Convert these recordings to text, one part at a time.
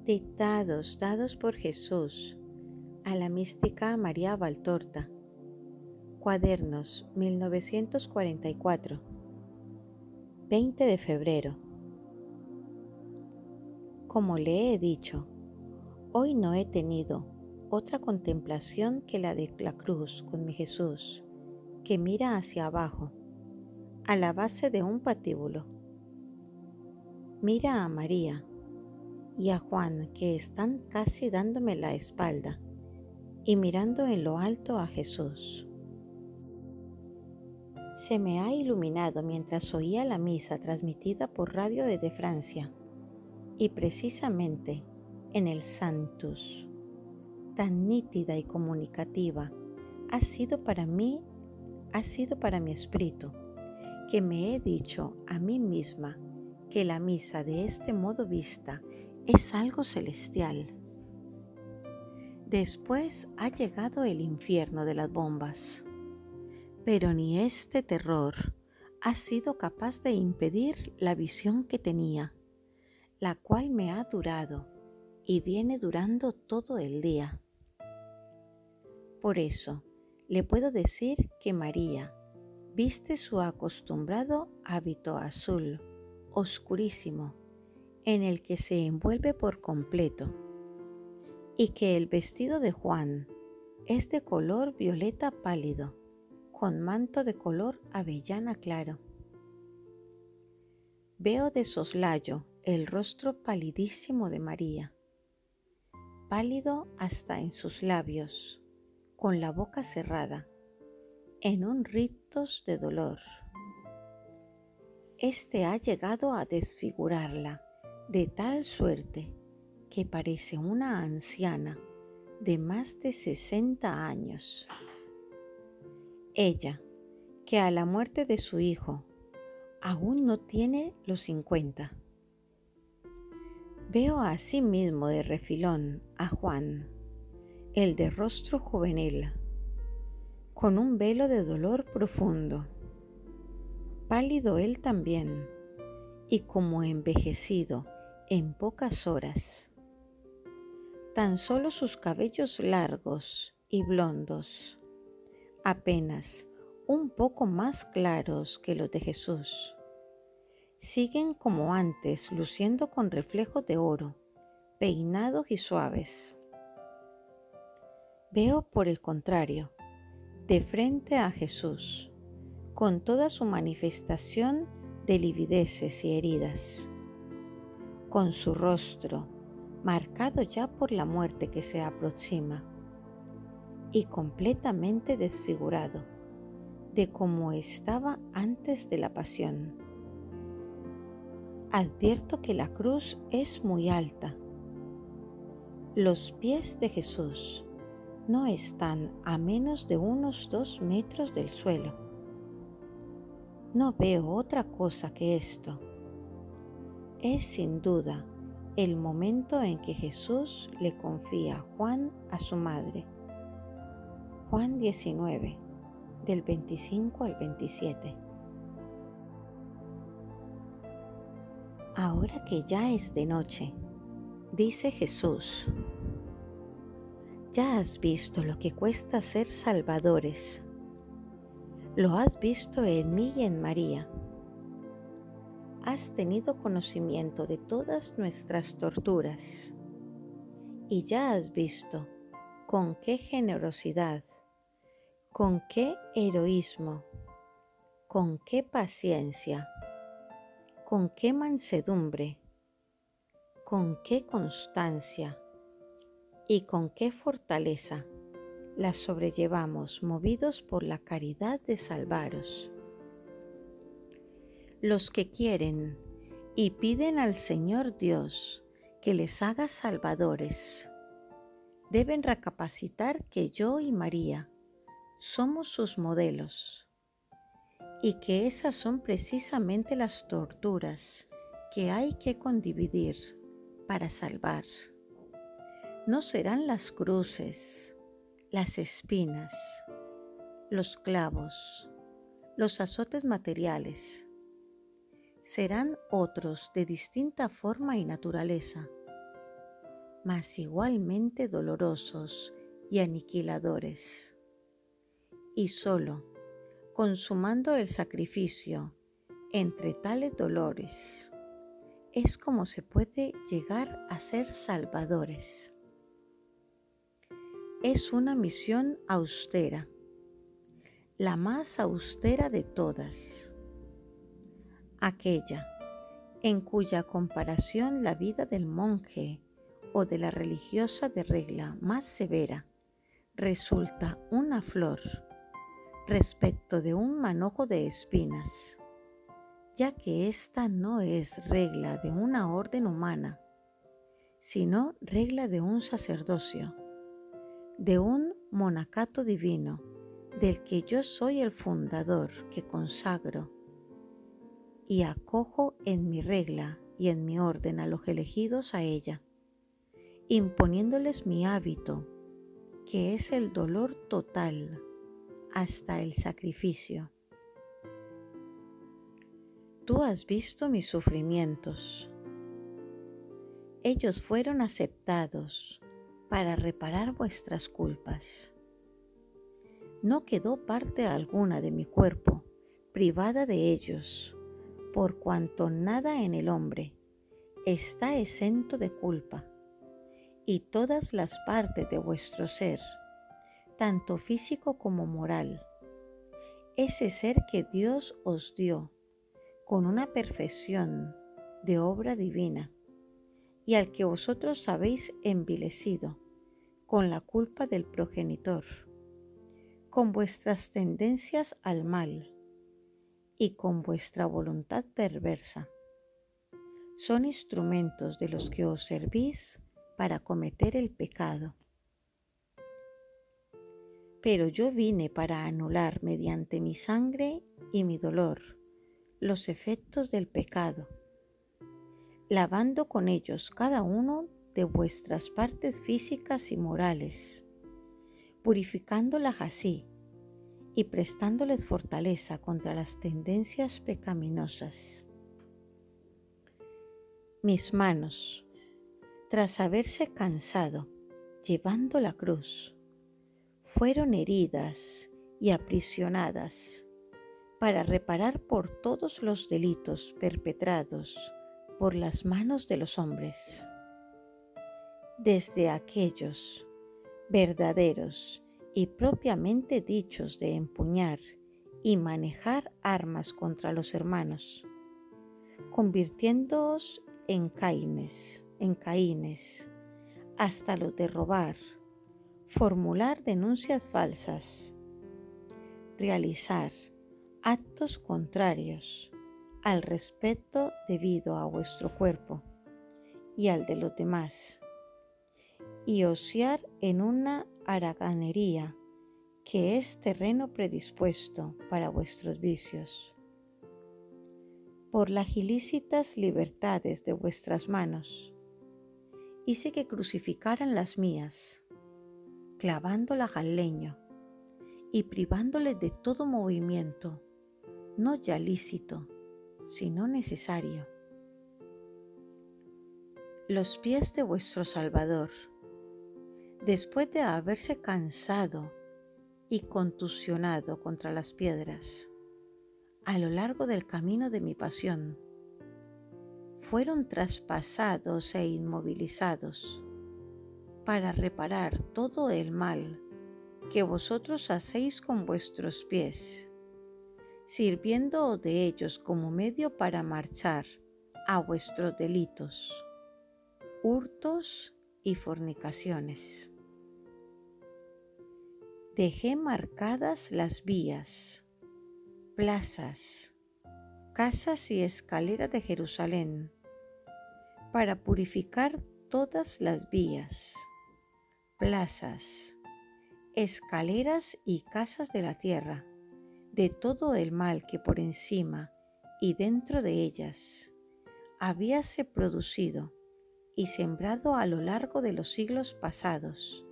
Dictados dados por Jesús a la mística María Valtorta. Cuadernos 1944. 20 de febrero. Como le he dicho, hoy no he tenido otra contemplación que la de la cruz con mi Jesús, que mira hacia abajo, a la base de un patíbulo. Mira a María y a Juan, que están casi dándome la espalda y mirando en lo alto a Jesús. Se me ha iluminado mientras oía la misa transmitida por Radio de Francia, y precisamente en el Sanctus, tan nítida y comunicativa, ha sido para mi espíritu, que me he dicho a mí misma que la misa de este modo vista es algo celestial. Después ha llegado el infierno de las bombas, pero ni este terror ha sido capaz de impedir la visión que tenía, la cual me ha durado y viene durando todo el día. Por eso le puedo decir que María viste su acostumbrado hábito azul, oscurísimo, en el que se envuelve por completo, y que el vestido de Juan es de color violeta pálido, con manto de color avellana claro. Veo de soslayo el rostro palidísimo de María, pálido hasta en sus labios, con la boca cerrada, en un rictus de dolor. Este ha llegado a desfigurarla de tal suerte que parece una anciana de más de 60 años. Ella, que a la muerte de su hijo aún no tiene los 50. Veo asimismo de refilón a Juan, el de rostro juvenil, con un velo de dolor profundo, pálido él también, y como envejecido en pocas horas. Tan solo sus cabellos largos y blondos, apenas un poco más claros que los de Jesús, siguen como antes luciendo con reflejos de oro, peinados y suaves. Veo, por el contrario, de frente a Jesús, con toda su manifestación de livideces y heridas, con su rostro marcado ya por la muerte que se aproxima, y completamente desfigurado de como estaba antes de la pasión. Advierto que la cruz es muy alta. Los pies de Jesús no están a menos de unos 2 metros del suelo. No veo otra cosa que esto. Es sin duda el momento en que Jesús le confía a Juan a su madre. Juan 19, del 25 al 27. Ahora que ya es de noche, dice Jesús, ya has visto lo que cuesta ser salvadores. Lo has visto en mí y en María. Has tenido conocimiento de todas nuestras torturas. Y ya has visto con qué generosidad, con qué heroísmo, con qué paciencia, con qué mansedumbre, con qué constancia y con qué fortaleza las sobrellevamos, movidos por la caridad de salvaros. Los que quieren y piden al Señor Dios que les haga salvadores, deben recapacitar que yo y María somos sus modelos, y que esas son precisamente las torturas que hay que condividir para salvar. No serán las cruces, las espinas, los clavos, los azotes materiales. Serán otros de distinta forma y naturaleza, mas igualmente dolorosos y aniquiladores. Y solo consumando el sacrificio entre tales dolores es como se puede llegar a ser salvadores. Es una misión austera, la más austera de todas, aquella en cuya comparación la vida del monje o de la religiosa de regla más severa resulta una flor respecto de un manojo de espinas, ya que esta no es regla de una orden humana, sino regla de un sacerdocio, de un monacato divino, del que yo soy el fundador, que consagro y acojo en mi regla y en mi orden a los elegidos a ella, imponiéndoles mi hábito, que es el dolor total hasta el sacrificio. Tú has visto mis sufrimientos. Ellos fueron aceptados para reparar vuestras culpas. No quedó parte alguna de mi cuerpo privada de ellos, por cuanto nada en el hombre está exento de culpa, y todas las partes de vuestro ser, tanto físico como moral, ese ser que Dios os dio con una perfección de obra divina, y al que vosotros habéis envilecido con la culpa del progenitor, con vuestras tendencias al mal y con vuestra voluntad perversa. Son instrumentos de los que os servís para cometer el pecado. Pero yo vine para anular mediante mi sangre y mi dolor los efectos del pecado, lavando con ellos cada uno de vuestras partes físicas y morales, purificándolas así y prestándoles fortaleza contra las tendencias pecaminosas. Mis manos, tras haberse cansado llevando la cruz, fueron heridas y aprisionadas para reparar por todos los delitos perpetrados por las manos de los hombres, desde aquellos verdaderos y propiamente dichos de empuñar y manejar armas contra los hermanos, convirtiéndoos en Caínes, hasta los de robar, formular denuncias falsas, realizar actos contrarios al respeto debido a vuestro cuerpo y al de los demás, y ociar en una haraganería que es terreno predispuesto para vuestros vicios. Por las ilícitas libertades de vuestras manos, hice que crucificaran las mías, clavándolas al leño y privándoles de todo movimiento, no ya lícito, sino necesario. Los pies de vuestro Salvador, después de haberse cansado y contusionado contra las piedras, a lo largo del camino de mi pasión, fueron traspasados e inmovilizados para reparar todo el mal que vosotros hacéis con vuestros pies, sirviendo de ellos como medio para marchar a vuestros delitos, hurtos y fornicaciones. Dejé marcadas las vías, plazas, casas y escaleras de Jerusalén, para purificar todas las vías, plazas, escaleras y casas de la tierra, de todo el mal que por encima y dentro de ellas habíase producido y sembrado a lo largo de los siglos pasados,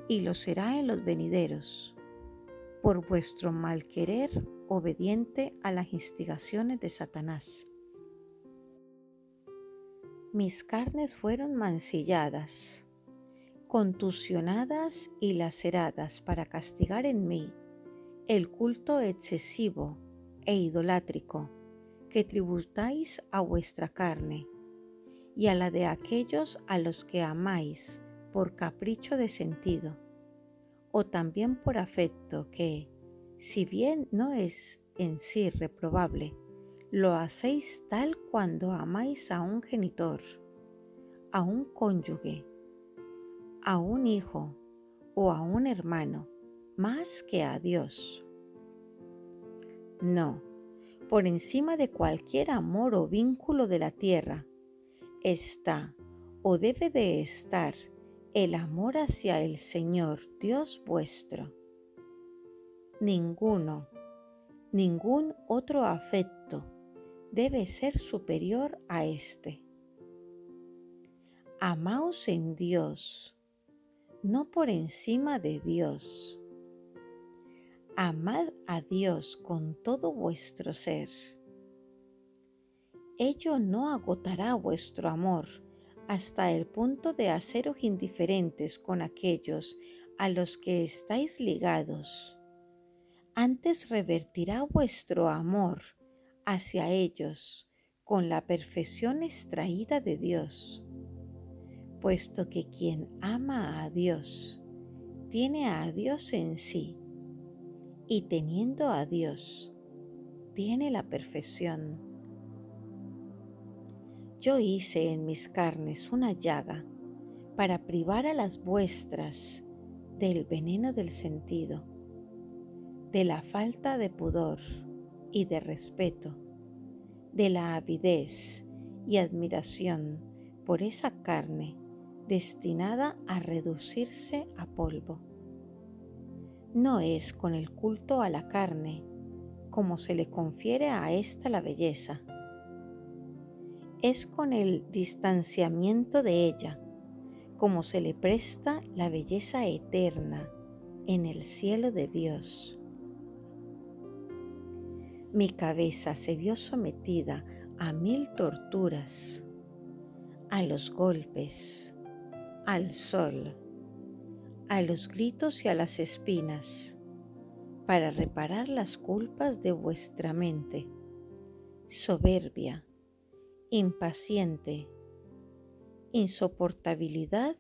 y lo será en los venideros, por vuestro mal querer obediente a las instigaciones de Satanás. Mis carnes fueron mancilladas, contusionadas y laceradas para castigar en mí el culto excesivo e idolátrico que tributáis a vuestra carne y a la de aquellos a los que amáis por capricho de sentido, o también por afecto que, si bien no es en sí reprobable, lo hacéis tal cuando amáis a un genitor, a un cónyuge, a un hijo o a un hermano, más que a Dios. No, por encima de cualquier amor o vínculo de la tierra, está o debe de estar el amor hacia el Señor Dios vuestro. Ningún otro afecto debe ser superior a este. Amaos en Dios, no por encima de Dios. Amad a Dios con todo vuestro ser. Ello no agotará vuestro amor hasta el punto de haceros indiferentes con aquellos a los que estáis ligados. Antes revertirá vuestro amor hacia ellos con la perfección extraída de Dios, puesto que quien ama a Dios tiene a Dios en sí, y teniendo a Dios tiene la perfección. Yo hice en mis carnes una llaga para privar a las vuestras del veneno del sentido, de la falta de pudor y de respeto, de la avidez y admiración por esa carne destinada a reducirse a polvo. No es con el culto a la carne como se le confiere a ésta la belleza, es con el distanciamiento de ella como se le presta la belleza eterna en el cielo de Dios. Mi cabeza se vio sometida a 1000 torturas, a los golpes, al sol, a los gritos y a las espinas, para reparar las culpas de vuestra mente, soberbia, impaciente, insoportabilidad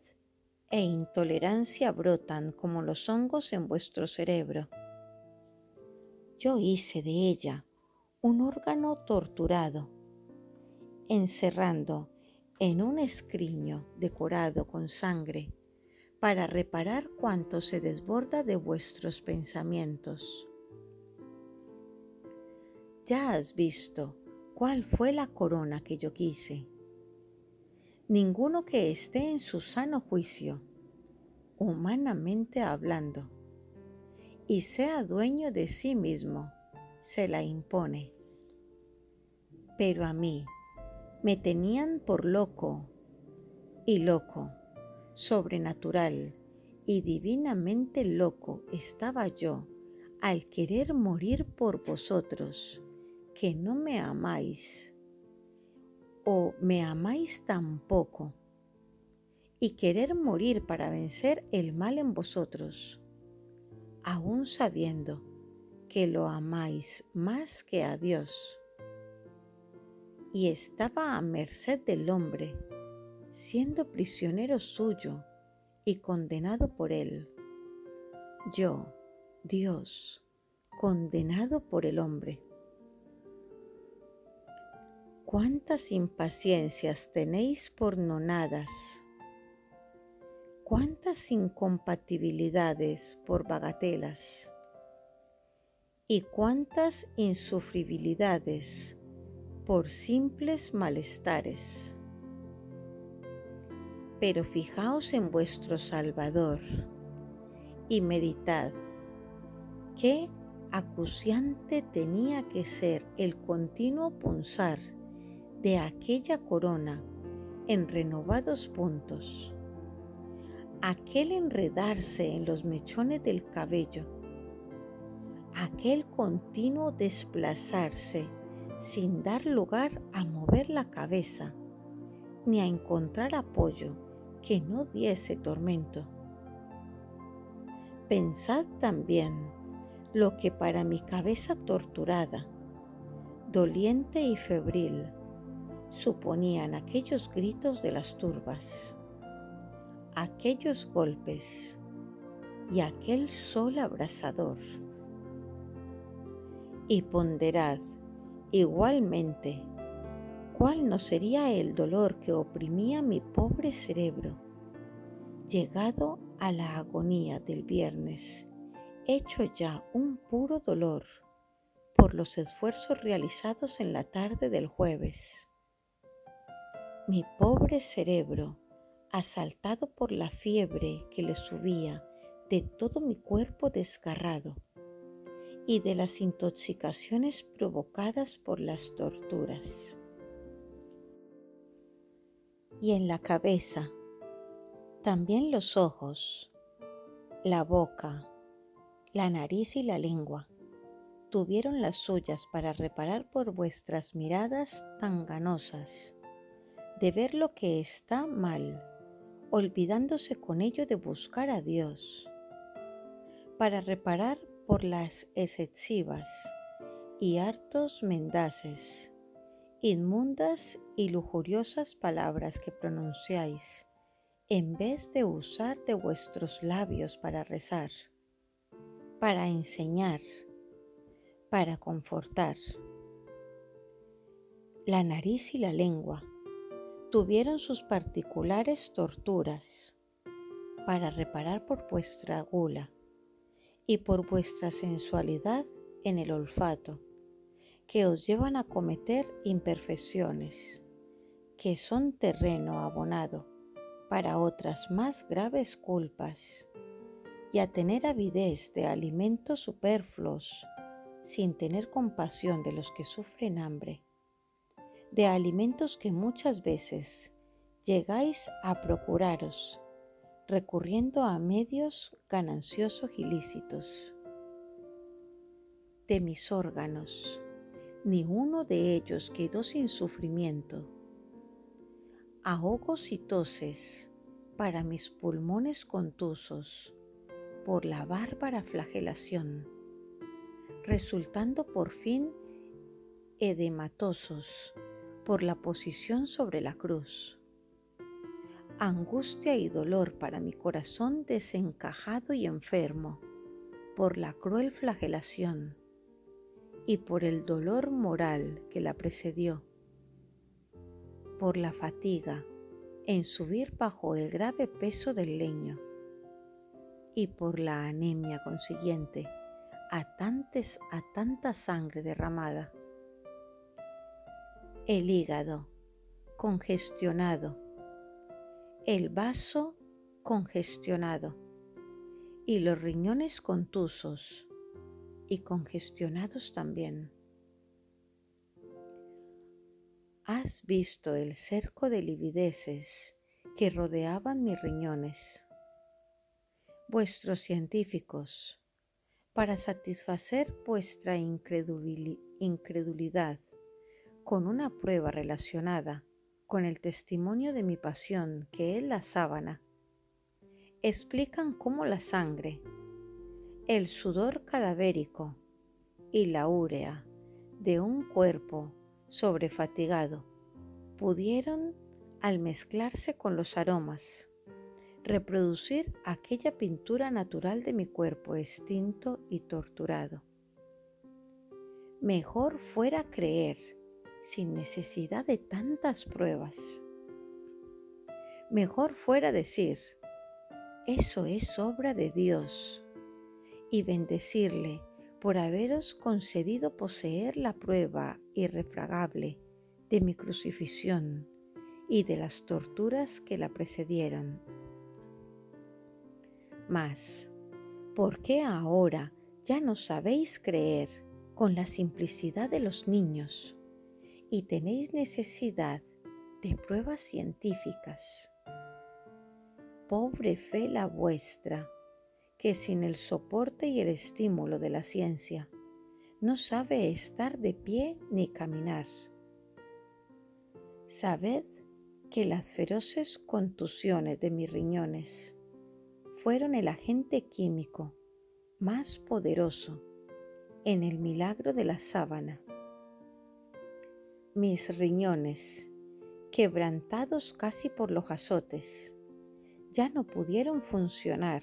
e intolerancia brotan como los hongos en vuestro cerebro. Yo hice de ella un órgano torturado, encerrando en un escriño decorado con sangre para reparar cuanto se desborda de vuestros pensamientos. Ya has visto cuál fue la corona que yo quise. Ninguno que esté en su sano juicio, humanamente hablando, y sea dueño de sí mismo, se la impone. Pero a mí me tenían por loco, y loco, sobrenatural y divinamente loco estaba yo al querer morir por vosotros, que no me amáis, o me amáis tan poco, y querer morir para vencer el mal en vosotros, aun sabiendo que lo amáis más que a Dios. Y estaba a merced del hombre, siendo prisionero suyo y condenado por él. Yo, Dios, condenado por el hombre. ¿Cuántas impaciencias tenéis por nonadas? ¿Cuántas incompatibilidades por bagatelas? ¿Y cuántas insufribilidades por simples malestares? Pero fijaos en vuestro Salvador y meditad qué acuciante tenía que ser el continuo punzar de aquella corona en renovados puntos, aquel enredarse en los mechones del cabello, aquel continuo desplazarse sin dar lugar a mover la cabeza, ni a encontrar apoyo que no diese tormento. Pensad también lo que para mi cabeza torturada, doliente y febril, suponían aquellos gritos de las turbas, aquellos golpes y aquel sol abrasador. Y ponderad igualmente cuál no sería el dolor que oprimía mi pobre cerebro, llegado a la agonía del viernes, hecho ya un puro dolor por los esfuerzos realizados en la tarde del jueves. Mi pobre cerebro, asaltado por la fiebre que le subía de todo mi cuerpo desgarrado y de las intoxicaciones provocadas por las torturas. Y en la cabeza, también los ojos, la boca, la nariz y la lengua tuvieron las suyas para reparar por vuestras miradas tan ganosas de ver lo que está mal, olvidándose con ello de buscar a Dios, para reparar por las excesivas y hartos mendaces, inmundas y lujuriosas palabras que pronunciáis, en vez de usar de vuestros labios para rezar, para enseñar, para confortar. La nariz y la lengua tuvieron sus particulares torturas para reparar por vuestra gula y por vuestra sensualidad en el olfato, que os llevan a cometer imperfecciones, que son terreno abonado para otras más graves culpas, y a tener avidez de alimentos superfluos, sin tener compasión de los que sufren hambre, de alimentos que muchas veces llegáis a procuraros, recurriendo a medios gananciosos ilícitos. De mis órganos, ni uno de ellos quedó sin sufrimiento. Ahogos y toses para mis pulmones contusos por la bárbara flagelación, resultando por fin edematosos por la posición sobre la cruz. Angustia y dolor para mi corazón desencajado y enfermo por la cruel flagelación y por el dolor moral que la precedió, por la fatiga en subir bajo el grave peso del leño y por la anemia consiguiente a tanta sangre derramada. El hígado congestionado, el vaso congestionado y los riñones contusos y congestionados también. ¿Has visto el cerco de livideces que rodeaban mis riñones? Vuestros científicos, para satisfacer vuestra incredulidad con una prueba relacionada con el testimonio de mi pasión, que es la sábana, explican cómo la sangre, el sudor cadavérico y la úrea de un cuerpo sobrefatigado pudieron, al mezclarse con los aromas, reproducir aquella pintura natural de mi cuerpo extinto y torturado. Mejor fuera creer sin necesidad de tantas pruebas. Mejor fuera decir, eso es obra de Dios, y bendecirle por haberos concedido poseer la prueba irrefragable de mi crucifixión y de las torturas que la precedieron. Mas, ¿por qué ahora ya no sabéis creer con la simplicidad de los niños y tenéis necesidad de pruebas científicas? Pobre fe la vuestra, que sin el soporte y el estímulo de la ciencia no sabe estar de pie ni caminar. Sabed que las feroces contusiones de mis riñones fueron el agente químico más poderoso en el milagro de la sábana. Mis riñones, quebrantados casi por los azotes, ya no pudieron funcionar,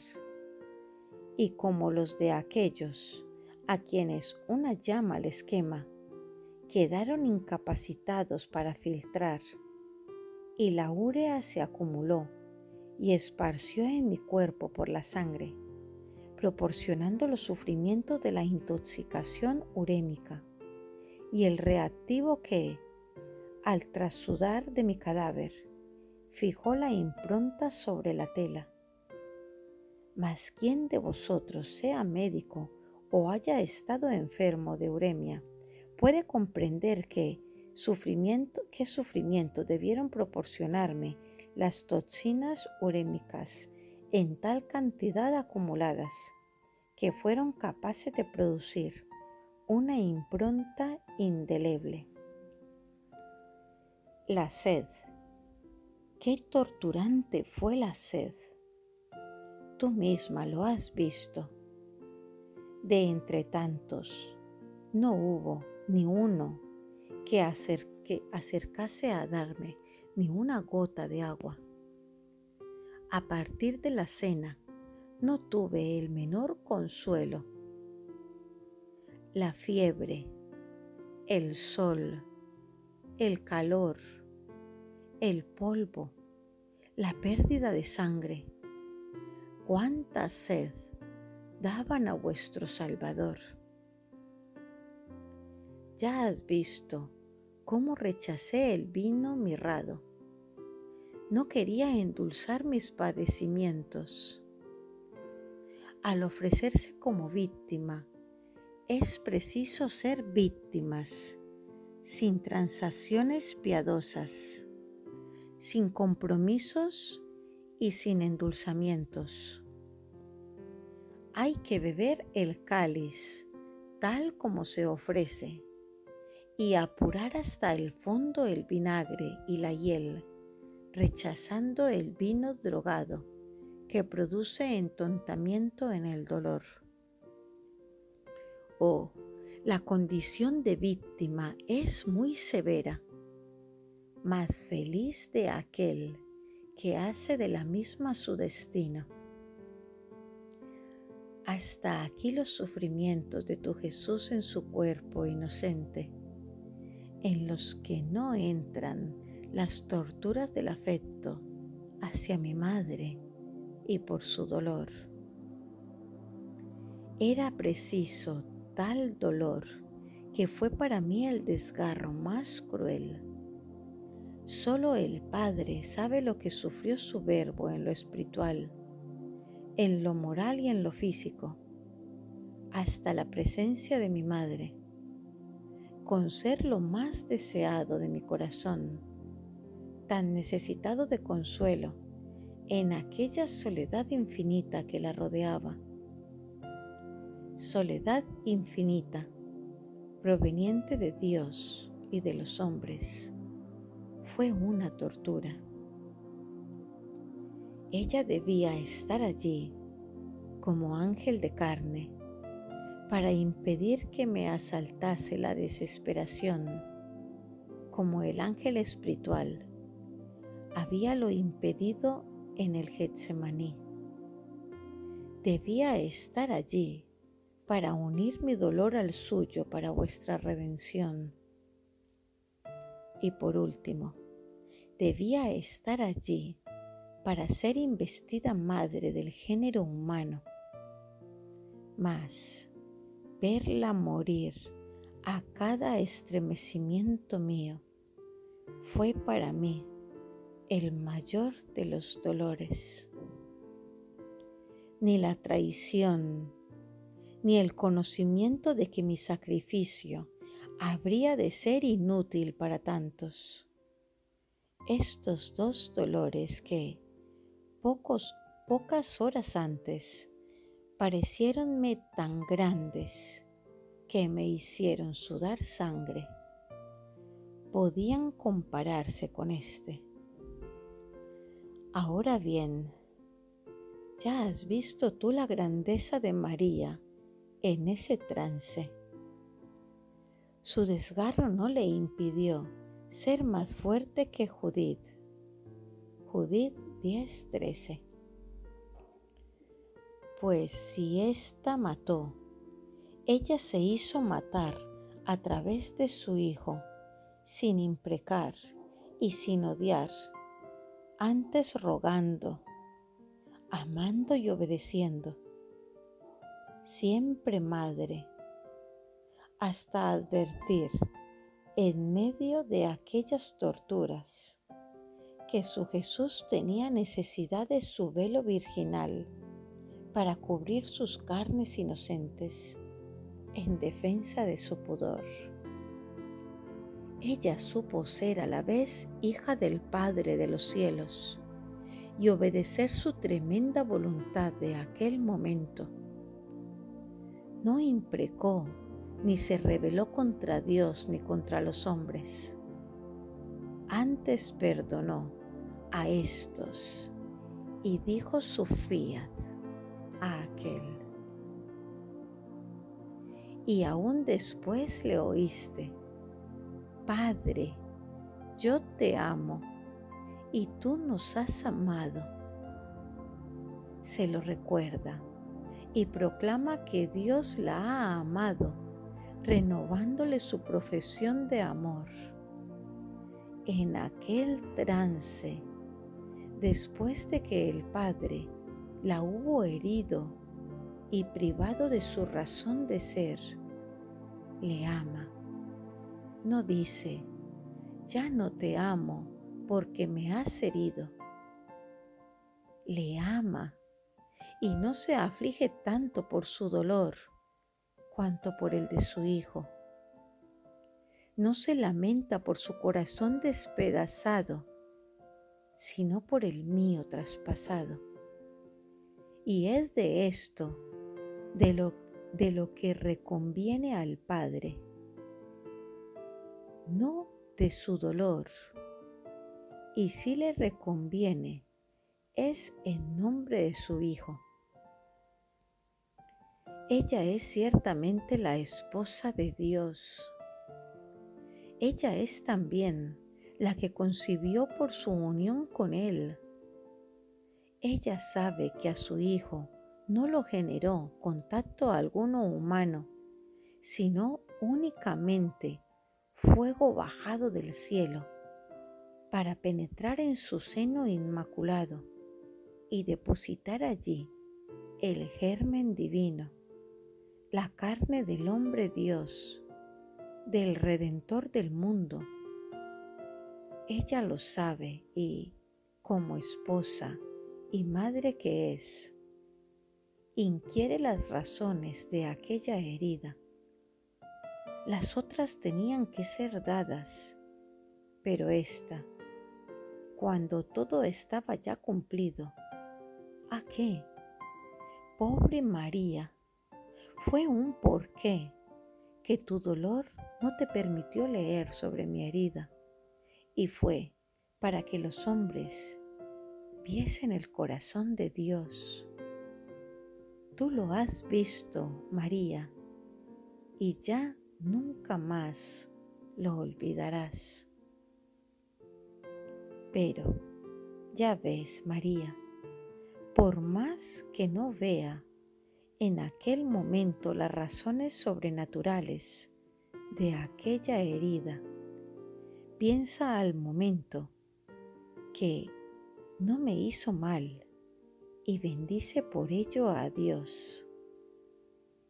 y como los de aquellos a quienes una llama les quema, quedaron incapacitados para filtrar, y la urea se acumuló y esparció en mi cuerpo por la sangre, proporcionando los sufrimientos de la intoxicación urémica y el reactivo que, al trasudar de mi cadáver, fijó la impronta sobre la tela. Mas quien de vosotros sea médico o haya estado enfermo de uremia puede comprender qué sufrimiento debieron proporcionarme las toxinas urémicas en tal cantidad acumuladas que fueron capaces de producir una impronta indeleble. La sed. Qué torturante fue la sed. Tú misma lo has visto. De entre tantos, no hubo ni uno que acercase a darme ni una gota de agua. A partir de la cena, no tuve el menor consuelo. La fiebre, el sol, el calor, el polvo, la pérdida de sangre, cuánta sed daban a vuestro Salvador. Ya has visto cómo rechacé el vino mirrado. No quería endulzar mis padecimientos. Al ofrecerse como víctima, es preciso ser víctimas, sin transacciones piadosas, sin compromisos y sin endulzamientos. Hay que beber el cáliz tal como se ofrece y apurar hasta el fondo el vinagre y la hiel, rechazando el vino drogado que produce entontamiento en el dolor. Oh, la condición de víctima es muy severa, mas feliz de aquel que hace de la misma su destino. Hasta aquí los sufrimientos de tu Jesús en su cuerpo inocente, en los que no entran las torturas del afecto hacia mi madre y por su dolor. Era preciso tal dolor que fue para mí el desgarro más cruel. Solo el Padre sabe lo que sufrió su Verbo en lo espiritual, en lo moral y en lo físico, hasta la presencia de mi madre, con ser lo más deseado de mi corazón, tan necesitado de consuelo en aquella soledad infinita que la rodeaba. Soledad infinita, proveniente de Dios y de los hombres, fue una tortura. Ella debía estar allí como ángel de carne para impedir que me asaltase la desesperación, como el ángel espiritual habíalo impedido en el Getsemaní. Debía estar allí para unir mi dolor al suyo para vuestra redención. Y por último, debía estar allí para ser investida madre del género humano. Mas verla morir a cada estremecimiento mío fue para mí el mayor de los dolores. Ni la traición, ni el conocimiento de que mi sacrificio habría de ser inútil para tantos. Estos dos dolores que, pocas horas antes, pareciéronme tan grandes que me hicieron sudar sangre, podían compararse con este. Ahora bien, ya has visto tú la grandeza de María en ese trance. Su desgarro no le impidió ser más fuerte que Judith. Judith 10:13. Pues si ésta mató, ella se hizo matar a través de su Hijo, sin imprecar y sin odiar, antes rogando, amando y obedeciendo, siempre madre, hasta advertir en medio de aquellas torturas que su Jesús tenía necesidad de su velo virginal para cubrir sus carnes inocentes en defensa de su pudor. Ella supo ser a la vez hija del Padre de los cielos y obedecer su tremenda voluntad de aquel momento. No imprecó ni se rebeló contra Dios ni contra los hombres. Antes perdonó a estos y dijo su fiat a aquel. Y aún después le oíste: Padre, yo te amo y tú nos has amado. Se lo recuerda y proclama que Dios la ha amado, renovándole su profesión de amor. En aquel trance, después de que el Padre la hubo herido y privado de su razón de ser, le ama. No dice: ya no te amo porque me has herido. Le ama y no se aflige tanto por su dolor cuanto por el de su Hijo. No se lamenta por su corazón despedazado, sino por el mío traspasado. Y es de esto, de lo que reconviene al Padre, no de su dolor. Y si le reconviene, es en nombre de su Hijo. Ella es ciertamente la esposa de Dios. Ella es también la que concibió por su unión con Él. Ella sabe que a su Hijo no lo generó con tacto alguno humano, sino únicamente fuego bajado del cielo para penetrar en su seno inmaculado y depositar allí el germen divino, la carne del hombre Dios, del Redentor del mundo. Ella lo sabe y, como esposa y madre que es, inquiere las razones de aquella herida. Las otras tenían que ser dadas, pero esta, cuando todo estaba ya cumplido, ¿a qué? Pobre María, fue un porqué que tu dolor no te permitió leer sobre mi herida, y fue para que los hombres viesen el corazón de Dios. Tú lo has visto, María, y ya nunca más lo olvidarás. Pero, ya ves, María, por más que no vea en aquel momento las razones sobrenaturales de aquella herida, piensa al momento que no me hizo mal y bendice por ello a Dios.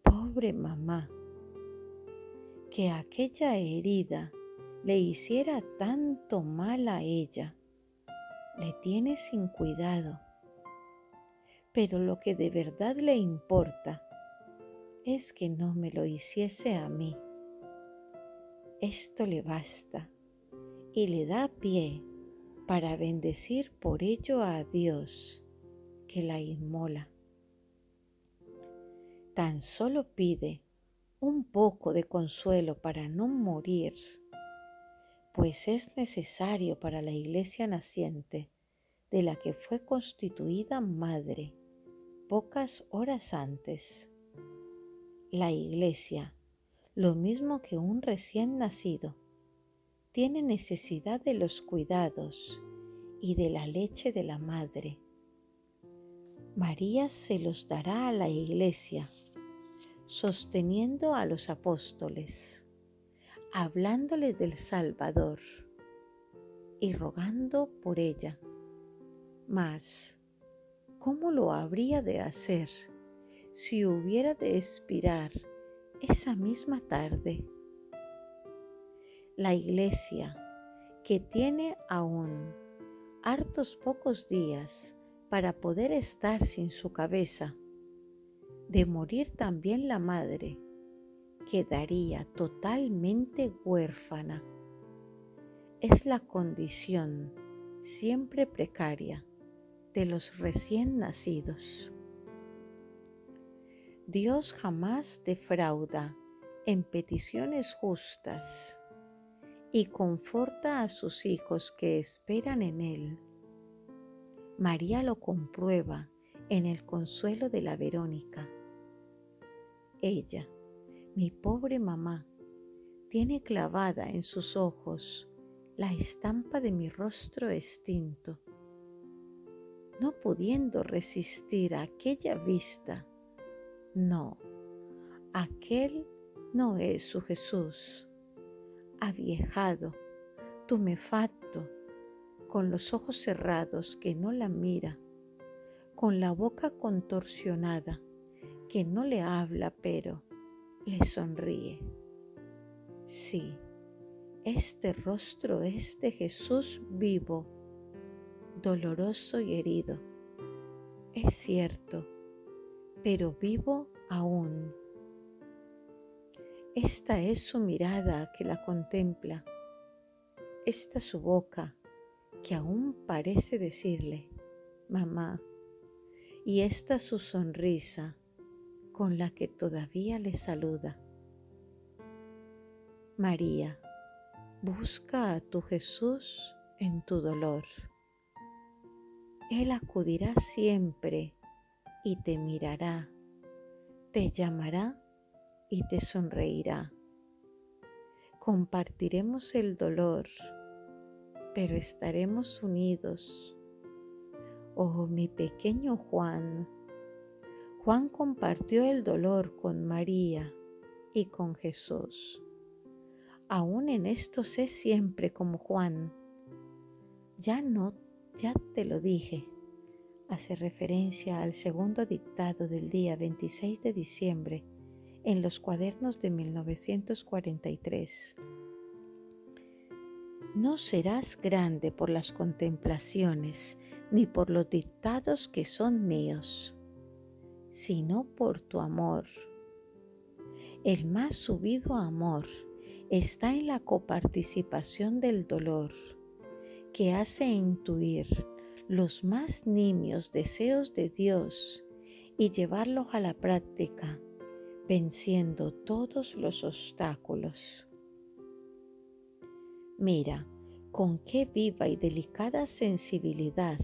Pobre mamá, que aquella herida le hiciera tanto mal a ella, le tiene sin cuidado. Pero lo que de verdad le importa es que no me lo hiciese a mí. Esto le basta y le da pie para bendecir por ello a Dios que la inmola. Tan solo pide un poco de consuelo para no morir, pues es necesario para la iglesia naciente de la que fue constituida madre pocas horas antes. La Iglesia, lo mismo que un recién nacido, tiene necesidad de los cuidados y de la leche de la madre. María se los dará a la Iglesia, sosteniendo a los apóstoles, hablándoles del Salvador y rogando por ella. Mas, ¿cómo lo habría de hacer si hubiera de expirar esa misma tarde? La Iglesia, que tiene aún hartos pocos días para poder estar sin su cabeza, de morir también la madre, quedaría totalmente huérfana. Es la condición siempre precaria de los recién nacidos. Dios jamás defrauda en peticiones justas y conforta a sus hijos que esperan en Él. María lo comprueba en el consuelo de la Verónica. Ella, mi pobre mamá, tiene clavada en sus ojos la estampa de mi rostro extinto. No pudiendo resistir a aquella vista, no, aquel no es su Jesús, aviejado, tumefacto, con los ojos cerrados que no la mira, con la boca contorsionada que no le habla pero le sonríe. Sí, este rostro es de Jesús vivo, doloroso y herido. Es cierto, pero vivo aún. Esta es su mirada que la contempla, esta su boca que aún parece decirle, mamá, y esta su sonrisa con la que todavía le saluda. María, busca a tu Jesús en tu dolor. Él acudirá siempre y te mirará, te llamará y te sonreirá. Compartiremos el dolor, pero estaremos unidos. Oh, mi pequeño Juan. Juan compartió el dolor con María y con Jesús. Aún en esto sé siempre como Juan. Ya te lo dije. Hace referencia al segundo dictado del día 26 de diciembre en los cuadernos de 1943. No serás grande por las contemplaciones ni por los dictados que son míos, sino por tu amor. El más subido amor está en la coparticipación del dolor, que hace intuir los más nimios deseos de Dios y llevarlos a la práctica, venciendo todos los obstáculos. Mira con qué viva y delicada sensibilidad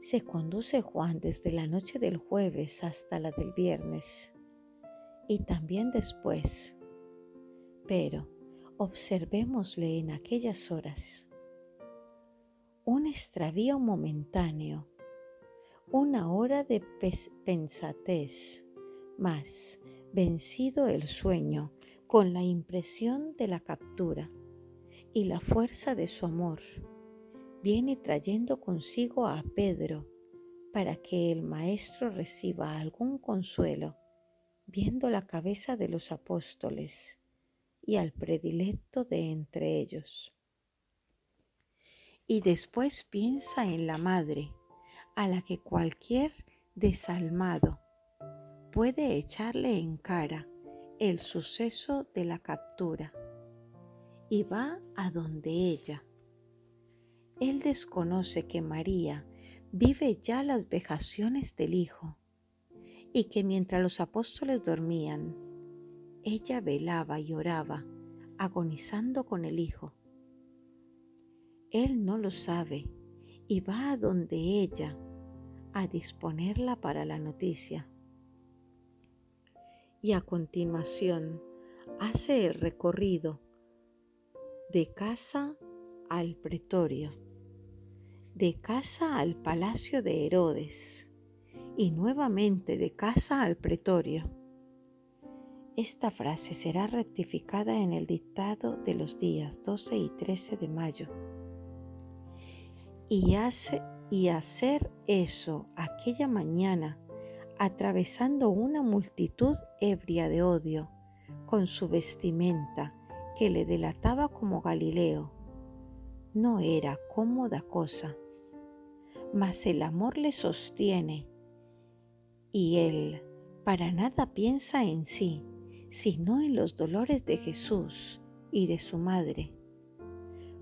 se conduce Juan desde la noche del jueves hasta la del viernes, y también después. Pero observémosle en aquellas horas. Un extravío momentáneo, una hora de pensatez, mas vencido el sueño con la impresión de la captura y la fuerza de su amor, viene trayendo consigo a Pedro para que el Maestro reciba algún consuelo, viendo la cabeza de los apóstoles y al predilecto de entre ellos. Y después piensa en la madre, a la que cualquier desalmado puede echarle en cara el suceso de la captura, y va a donde ella. Él desconoce que María vive ya las vejaciones del Hijo, y que mientras los apóstoles dormían, ella velaba y oraba, agonizando con el Hijo. Él no lo sabe y va a donde ella a disponerla para la noticia. Y a continuación hace el recorrido de casa al pretorio, de casa al palacio de Herodes y nuevamente de casa al pretorio. Esta frase será rectificada en el dictado de los días 12 y 13 de mayo. Y hacer eso aquella mañana, atravesando una multitud ebria de odio, con su vestimenta que le delataba como Galileo, no era cómoda cosa, mas el amor le sostiene, y él para nada piensa en sí, sino en los dolores de Jesús y de su madre.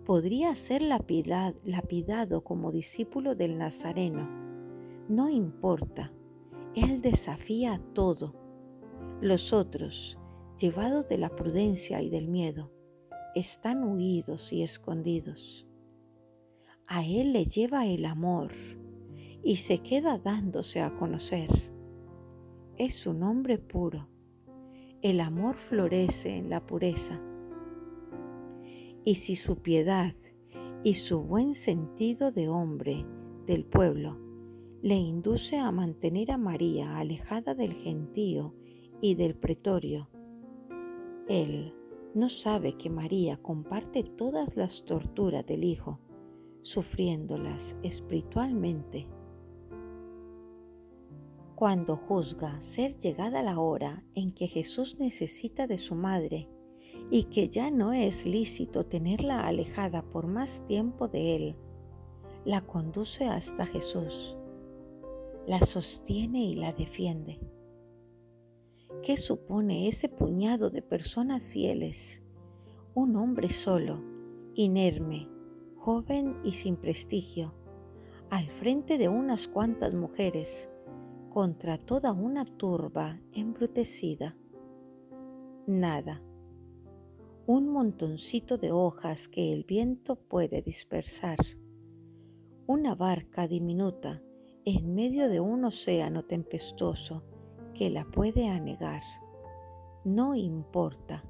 Podría ser lapidado como discípulo del Nazareno. No importa, él desafía todo. Los otros, llevados de la prudencia y del miedo, están huidos y escondidos. A él le lleva el amor y se queda dándose a conocer. Es un hombre puro. El amor florece en la pureza. Y si su piedad y su buen sentido de hombre del pueblo le induce a mantener a María alejada del gentío y del pretorio, él no sabe que María comparte todas las torturas del Hijo, sufriéndolas espiritualmente. Cuando juzga ser llegada la hora en que Jesús necesita de su madre y que ya no es lícito tenerla alejada por más tiempo de él, la conduce hasta Jesús, la sostiene y la defiende. ¿Qué supone ese puñado de personas fieles? Un hombre solo, inerme, joven y sin prestigio, al frente de unas cuantas mujeres, contra toda una turba embrutecida. Nada. Un montoncito de hojas que el viento puede dispersar. Una barca diminuta en medio de un océano tempestuoso que la puede anegar. No importa.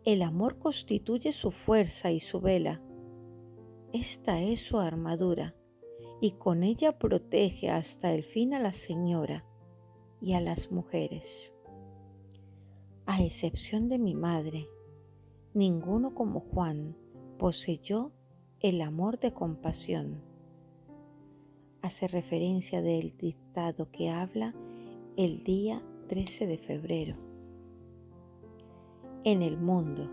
El amor constituye su fuerza y su vela. Esta es su armadura, y con ella protege hasta el fin a la señora y a las mujeres. A excepción de mi madre, ninguno como Juan poseyó el amor de compasión. Hace referencia del dictado que habla el día 13 de febrero. En el mundo,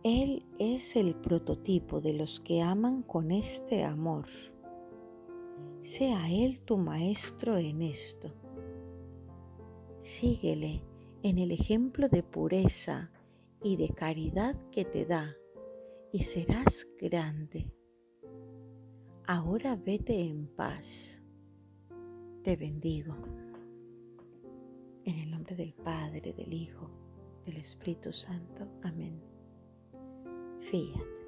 Él es el prototipo de los que aman con este amor. Sea Él tu maestro en esto. Síguele en el ejemplo de pureza y de caridad que te da, y serás grande. Ahora vete en paz. Te bendigo. En el nombre del Padre, del Hijo, del Espíritu Santo. Amén. Fiat.